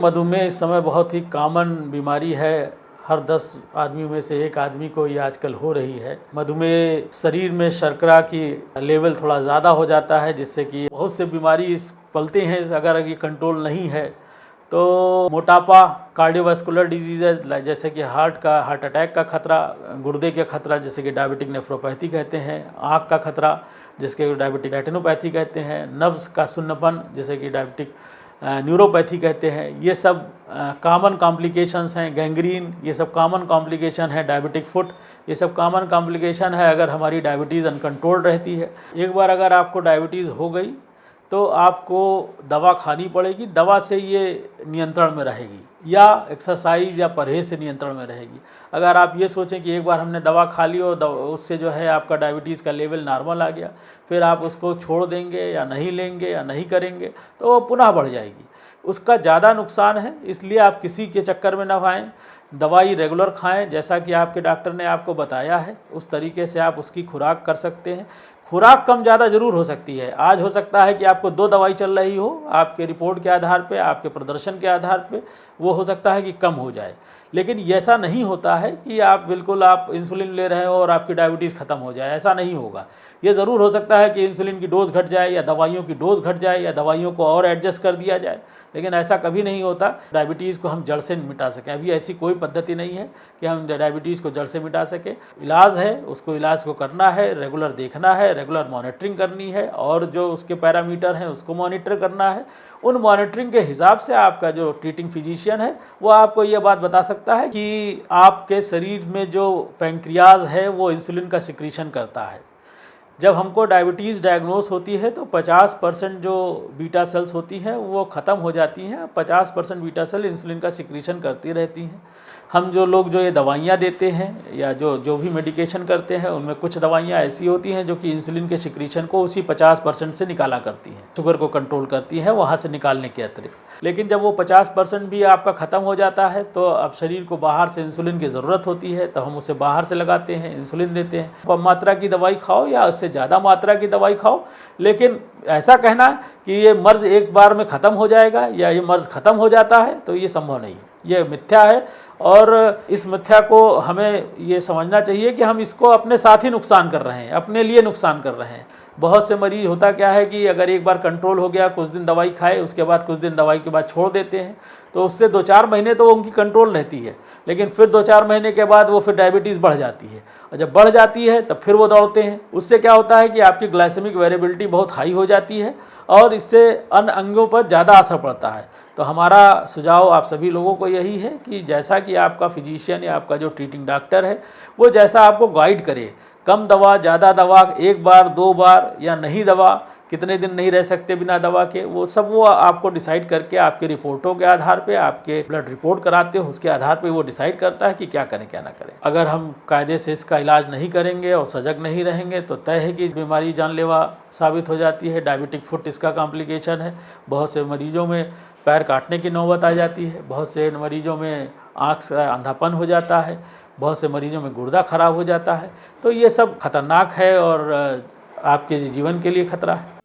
मधुमेह इस समय बहुत ही कॉमन बीमारी है। हर 10 आदमी में से एक आदमी को ये आजकल हो रही है। मधुमेह शरीर में शर्करा की लेवल थोड़ा ज़्यादा हो जाता है, जिससे कि बहुत से बीमारी इस पलते हैं। अगर ये कंट्रोल नहीं है तो मोटापा, कार्डियोवास्कुलर डिजीज़ जैसे कि हार्ट अटैक का खतरा, गुर्दे का खतरा जिसे कि डायबिटिक नेफ्रोपैथी कहते हैं, आँख का खतरा जिसके डायबिटिक रेटिनोपैथी कहते हैं, नर्व्स का सुन्नपन जिसे कि डायबिटिक न्यूरोपैथी कहते हैं, ये सब कॉमन कॉम्प्लिकेशंस हैं। गैंग्रीन, ये सब कॉमन कॉम्प्लिकेशन है। डायबिटिक फुट, ये सब कॉमन कॉम्प्लिकेशन है अगर हमारी डायबिटीज़ अनकंट्रोल्ड रहती है। एक बार अगर आपको डायबिटीज़ हो गई तो आपको दवा खानी पड़ेगी। दवा से ये नियंत्रण में रहेगी या एक्सरसाइज या परहेज से नियंत्रण में रहेगी। अगर आप ये सोचें कि एक बार हमने दवा खा ली और उससे जो है आपका डायबिटीज़ का लेवल नॉर्मल आ गया, फिर आप उसको छोड़ देंगे या नहीं लेंगे या नहीं करेंगे तो वो पुनः बढ़ जाएगी। उसका ज़्यादा नुकसान है, इसलिए आप किसी के चक्कर में ना आएँ। दवाई रेगुलर खाएं, जैसा कि आपके डॉक्टर ने आपको बताया है उस तरीके से आप उसकी खुराक कर सकते हैं। खुराक कम ज़्यादा ज़रूर हो सकती है। आज हो सकता है कि आपको 2 दवाई चल रही हो, आपके रिपोर्ट के आधार पे, आपके प्रदर्शन के आधार पे वो हो सकता है कि कम हो जाए, लेकिन ऐसा नहीं होता है कि आप इंसुलिन ले रहे हो और आपकी डायबिटीज़ ख़त्म हो जाए। ऐसा नहीं होगा। ये ज़रूर हो सकता है कि इंसुलिन की डोज़ घट जाए या दवाइयों की डोज़ घट जाए या दवाइयों को और एडजस्ट कर दिया जाए, लेकिन ऐसा कभी नहीं होता डायबिटीज़ को हम जड़ से मिटा सकें। अभी ऐसी कोई पद्धति नहीं है कि हम डायबिटीज़ को जड़ से मिटा सकें। इलाज है, उसको इलाज को करना है, रेगुलर देखना है, रेगुलर मॉनिटरिंग करनी है और जो उसके पैरामीटर हैं उसको मॉनिटर करना है। उन मॉनिटरिंग के हिसाब से आपका जो ट्रीटिंग फिजिशियन है वो आपको ये बात बता सकता है कि आपके शरीर में जो पैंक्रियाज है वो इंसुलिन का सिक्रीशन करता है। जब हमको डायबिटीज़ डायग्नोस होती है तो 50% जो बीटा सेल्स होती हैं वो ख़त्म हो जाती हैं। 50% बीटा सेल इंसुलिन का सिक्रीशन करती रहती हैं। हम जो लोग जो ये दवाइयाँ देते हैं या जो भी मेडिकेशन करते हैं, उनमें कुछ दवाइयाँ ऐसी होती हैं जो कि इंसुलिन के सिक्रीशन को उसी 50% से निकाला करती हैं, शुगर को कंट्रोल करती हैं वहाँ से निकालने के अतिरिक्त। लेकिन जब वो 50% भी आपका ख़त्म हो जाता है तो अब शरीर को बाहर से इंसुलिन की ज़रूरत होती है, तो हम उसे बाहर से लगाते हैं, इंसुलिन देते हैं। कम मात्रा की दवाई खाओ या उससे ज़्यादा मात्रा की दवाई खाओ, लेकिन ऐसा कहना कि ये मर्ज़ एक बार में ख़त्म हो जाएगा या ये मर्ज़ ख़त्म हो जाता है तो ये संभव नहीं है। ये मिथ्या है और इस मिथ्या को हमें ये समझना चाहिए कि हम इसको अपने साथ ही नुकसान कर रहे हैं, अपने लिए नुकसान कर रहे हैं। बहुत से मरीज़ होता क्या है कि अगर एक बार कंट्रोल हो गया, कुछ दिन दवाई खाए, उसके बाद कुछ दिन दवाई के बाद छोड़ देते हैं, तो उससे 2-4 महीने तो उनकी कंट्रोल रहती है, लेकिन फिर 2-4 महीने के बाद वो फिर डायबिटीज़ बढ़ जाती है और जब बढ़ जाती है तब फिर वो दौड़ते हैं। उससे क्या होता है कि आपकी ग्लाइसेमिक वेरिएबिलिटी बहुत हाई हो जाती है और इससे अन्य अंगों पर ज़्यादा असर पड़ता है। तो हमारा सुझाव आप सभी लोगों को यही है कि जैसा कि आपका फिजिशियन या आपका जो ट्रीटिंग डॉक्टर है वो जैसा आपको गाइड करे, कम दवा, ज़्यादा दवा, 1 बार 2 बार या नहीं दवा, कितने दिन नहीं रह सकते बिना दवा के, वो आपको डिसाइड करके आपके रिपोर्टों के आधार पे, आपके ब्लड रिपोर्ट कराते हो उसके आधार पे वो डिसाइड करता है कि क्या करें क्या ना करें। अगर हम कायदे से इसका इलाज नहीं करेंगे और सजग नहीं रहेंगे तो तय है कि इस बीमारी जानलेवा साबित हो जाती है। डायबिटिक फुट इसका कॉम्प्लिकेशन है। बहुत से मरीजों में पैर काटने की नौबत आ जाती है, बहुत से मरीजों में आँख से अंधापन हो जाता है, बहुत से मरीजों में गुर्दा खराब हो जाता है। तो ये सब खतरनाक है और आपके जीवन के लिए खतरा है।